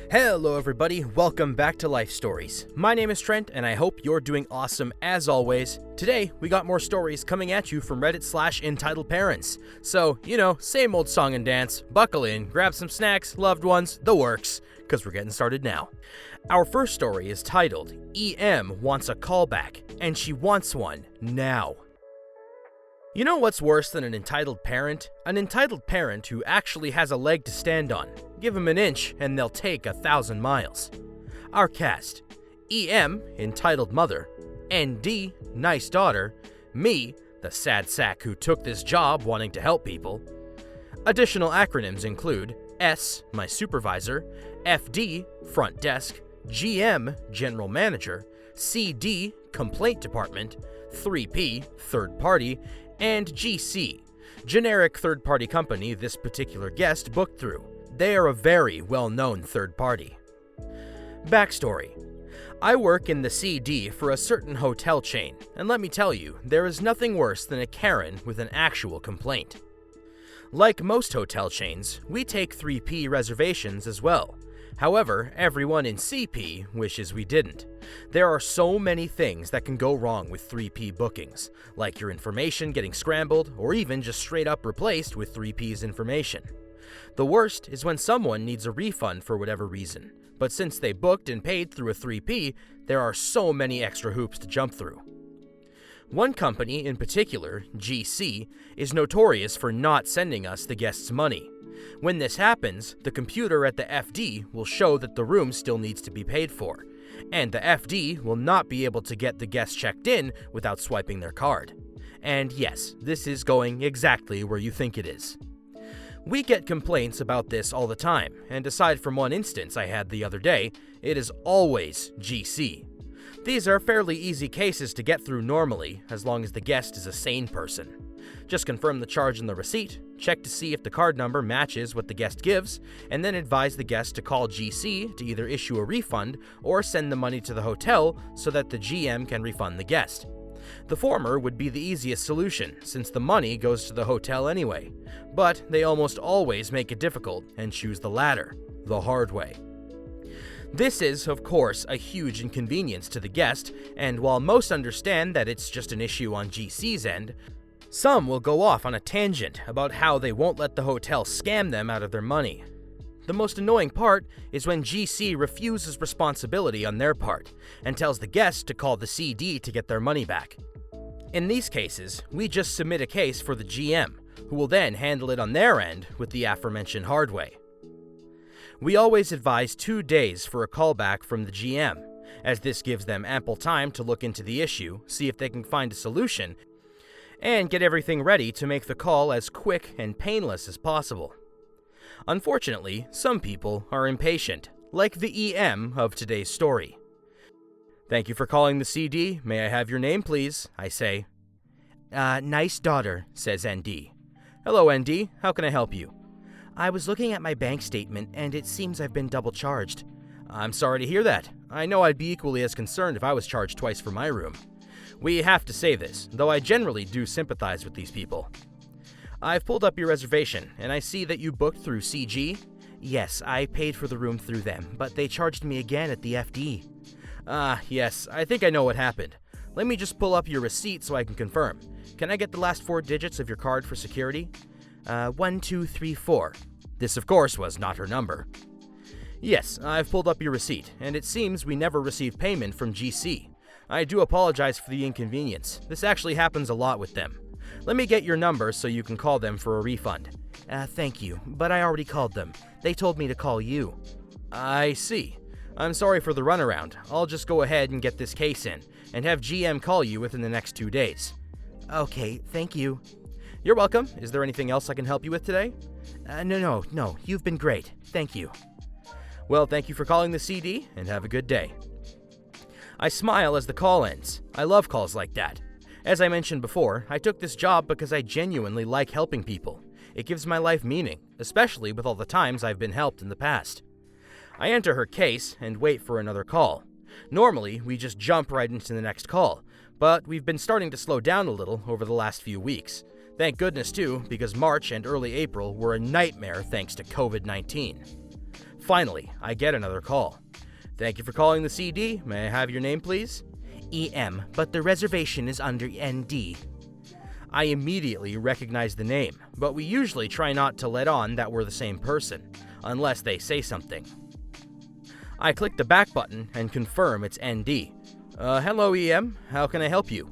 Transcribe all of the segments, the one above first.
Hello everybody, welcome back to Life Stories. My name is Trent and I hope you're doing awesome as always. Today, we got more stories coming at you from Reddit/entitledparents. So, same old song and dance, buckle in, grab some snacks, loved ones, the works, because we're getting started now. Our first story is titled, EM Wants a Callback, and She Wants One Now. You know what's worse than an entitled parent? An entitled parent who actually has a leg to stand on. Give them an inch and they'll take 1,000 miles. Our cast: EM, entitled mother; ND, nice daughter; me, the sad sack who took this job wanting to help people. Additional acronyms include S, my supervisor; FD, front desk; GM, general manager; CD, complaint department; 3P, third party; and GC, generic third-party company this particular guest booked through. They are a very well-known third party. Backstory: I work in the CD for a certain hotel chain, and let me tell you, there is nothing worse than a Karen with an actual complaint. Like most hotel chains, we take 3P reservations as well. However, everyone in CP wishes we didn't. There are so many things that can go wrong with 3P bookings, like your information getting scrambled or even just straight up replaced with 3P's information. The worst is when someone needs a refund for whatever reason, but since they booked and paid through a 3P, there are so many extra hoops to jump through. One company in particular, GC, is notorious for not sending us the guest's money. When this happens, the computer at the FD will show that the room still needs to be paid for, and the FD will not be able to get the guest checked in without swiping their card. And yes, this is going exactly where you think it is. We get complaints about this all the time, and aside from one instance I had the other day, it is always GC. These are fairly easy cases to get through normally, as long as the guest is a sane person. Just confirm the charge in the receipt, check to see if the card number matches what the guest gives, and then advise the guest to call GC to either issue a refund or send the money to the hotel so that the GM can refund the guest. The former would be the easiest solution, since the money goes to the hotel anyway, but they almost always make it difficult and choose the latter, the hard way. This is, of course, a huge inconvenience to the guest, and while most understand that it's just an issue on GC's end, some will go off on a tangent about how they won't let the hotel scam them out of their money. The most annoying part is when GC refuses responsibility on their part and tells the guest to call the CD to get their money back. In these cases, we just submit a case for the GM, who will then handle it on their end with the aforementioned hard way. We always advise 2 days for a callback from the GM, as this gives them ample time to look into the issue, see if they can find a solution, and get everything ready to make the call as quick and painless as possible. Unfortunately, some people are impatient, like the EM of today's story. "Thank you for calling the CD. May I have your name, please?" I say. Nice daughter," says ND. "Hello, ND. How can I help you?" "I was looking at my bank statement, and it seems I've been double charged." "I'm sorry to hear that. I know I'd be equally as concerned if I was charged twice for my room. We have to say this, though I generally do sympathize with these people. I've pulled up your reservation, and I see that you booked through CG?" "Yes, I paid for the room through them, but they charged me again at the FD." Yes, I think I know what happened. Let me just pull up your receipt so I can confirm. Can I get the last 4 digits of your card for security?" 1234. This, of course, was not her number. "Yes, I've pulled up your receipt, and it seems we never received payment from GC. I do apologize for the inconvenience. This actually happens a lot with them. Let me get your number so you can call them for a refund." Thank you, but I already called them. They told me to call you." "I see. I'm sorry for the runaround. I'll just go ahead and get this case in, and have GM call you within the next 2 days." "Okay, thank you." "You're welcome. Is there anything else I can help you with today?" No, you've been great. Thank you." "Well, thank you for calling the CD, and have a good day." I smile as the call ends. I love calls like that. As I mentioned before, I took this job because I genuinely like helping people. It gives my life meaning, especially with all the times I've been helped in the past. I enter her case and wait for another call. Normally, we just jump right into the next call, but we've been starting to slow down a little over the last few weeks. Thank goodness too, because March and early April were a nightmare thanks to COVID-19. Finally, I get another call. Thank you for calling the CD. May I have your name, please? EM, but the reservation is under ND. I immediately recognize the name, but we usually try not to let on that we're the same person, unless they say something. I click the back button and confirm it's ND. Hello, EM. How can I help you?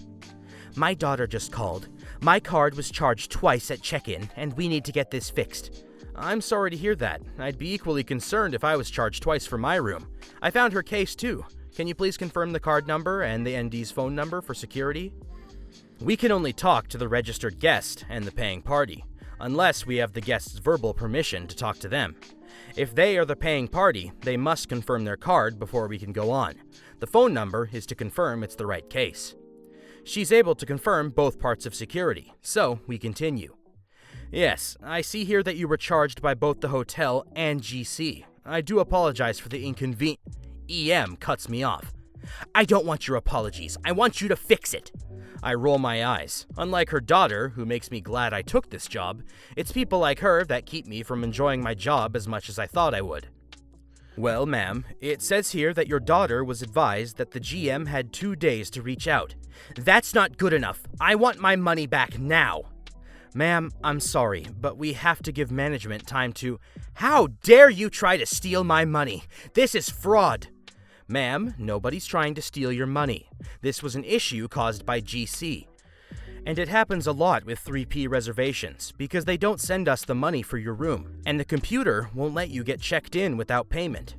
My daughter just called. My card was charged twice at check-in, and we need to get this fixed. I'm sorry to hear that. I'd be equally concerned if I was charged twice for my room. I found her case too. Can you please confirm the card number and the ND's phone number for security? We can only talk to the registered guest and the paying party, unless we have the guest's verbal permission to talk to them. If they are the paying party, they must confirm their card before we can go on. The phone number is to confirm it's the right case. She's able to confirm both parts of security, so we continue. Yes, I see here that you were charged by both the hotel and GC. I do apologize for the inconvenience. EM cuts me off. I don't want your apologies. I want you to fix it. I roll my eyes. Unlike her daughter, who makes me glad I took this job, it's people like her that keep me from enjoying my job as much as I thought I would. Well, ma'am, it says here that your daughter was advised that the GM had 2 days to reach out. That's not good enough. I want my money back now. Ma'am, I'm sorry, but we have to give management time to— How dare you try to steal my money? This is fraud. Ma'am, nobody's trying to steal your money. This was an issue caused by GC. And it happens a lot with 3P reservations, because they don't send us the money for your room, and the computer won't let you get checked in without payment.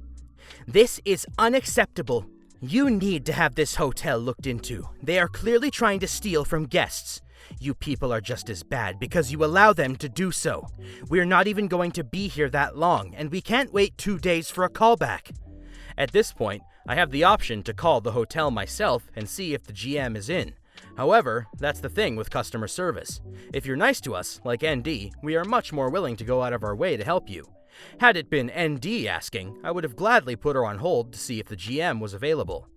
This is unacceptable. You need to have this hotel looked into. They are clearly trying to steal from guests. You people are just as bad because you allow them to do so. We're not even going to be here that long, and we can't wait 2 days for a callback. At this point, I have the option to call the hotel myself and see if the GM is in. However, that's the thing with customer service. If you're nice to us, like ND, we are much more willing to go out of our way to help you. Had it been ND asking, I would have gladly put her on hold to see if the GM was available.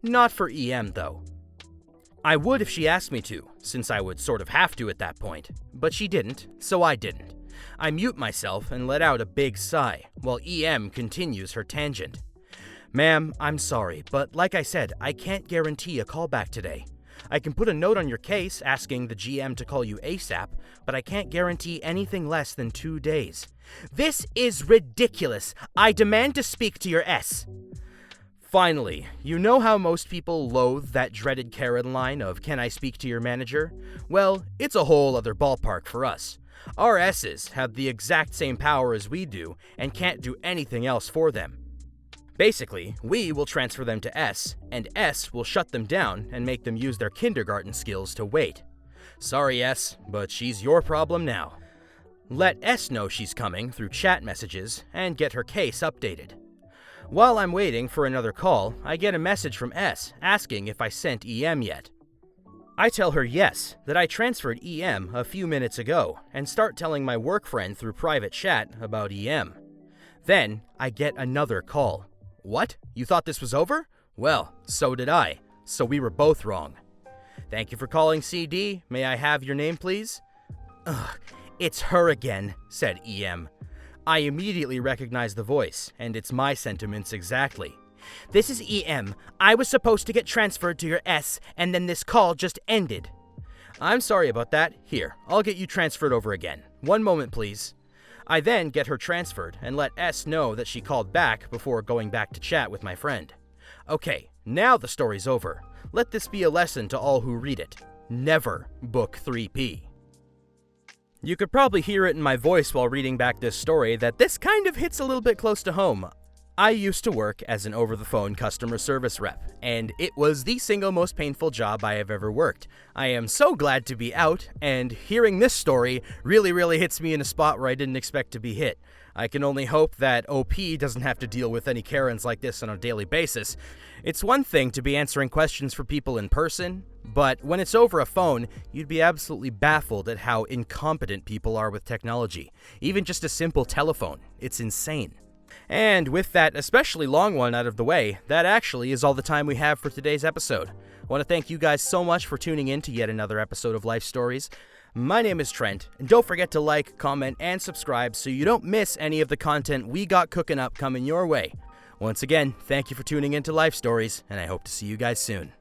Not for EM, though. I would if she asked me to, since I would sort of have to at that point. But she didn't, so I didn't. I mute myself and let out a big sigh, while EM continues her tangent. Ma'am, I'm sorry, but like I said, I can't guarantee a callback today. I can put a note on your case asking the GM to call you ASAP, but I can't guarantee anything less than 2 days. This is ridiculous. I demand to speak to your S. Finally, you know how most people loathe that dreaded Karen line of, "Can I speak to your manager?" Well, it's a whole other ballpark for us. Our S's have the exact same power as we do and can't do anything else for them. Basically, we will transfer them to S, and S will shut them down and make them use their kindergarten skills to wait. Sorry, S, but she's your problem now. Let S know she's coming through chat messages and get her case updated. While I'm waiting for another call, I get a message from S asking if I sent EM yet. I tell her yes, that I transferred EM a few minutes ago, and start telling my work friend through private chat about EM. Then, I get another call. What? You thought this was over? Well, so did I, so we were both wrong. Thank you for calling CD. May I have your name, please? Ugh, it's her again, said EM. I immediately recognize the voice, and it's my sentiments exactly. This is EM. I was supposed to get transferred to your S, and then this call just ended. I'm sorry about that. Here, I'll get you transferred over again. One moment, please. I then get her transferred and let S know that she called back before going back to chat with my friend. Okay, now the story's over. Let this be a lesson to all who read it. Never book 3P. You could probably hear it in my voice while reading back this story that this kind of hits a little bit close to home. I used to work as an over-the-phone customer service rep, and it was the single most painful job I have ever worked. I am so glad to be out, and hearing this story really hits me in a spot where I didn't expect to be hit. I can only hope that OP doesn't have to deal with any Karens like this on a daily basis. It's one thing to be answering questions for people in person, but when it's over a phone, you'd be absolutely baffled at how incompetent people are with technology. Even just a simple telephone. It's insane. And with that especially long one out of the way, that actually is all the time we have for today's episode. I want to thank you guys so much for tuning in to yet another episode of Life Stories. My name is Trent, and don't forget to like, comment, and subscribe so you don't miss any of the content we got cooking up coming your way. Once again, thank you for tuning into Life Stories, and I hope to see you guys soon.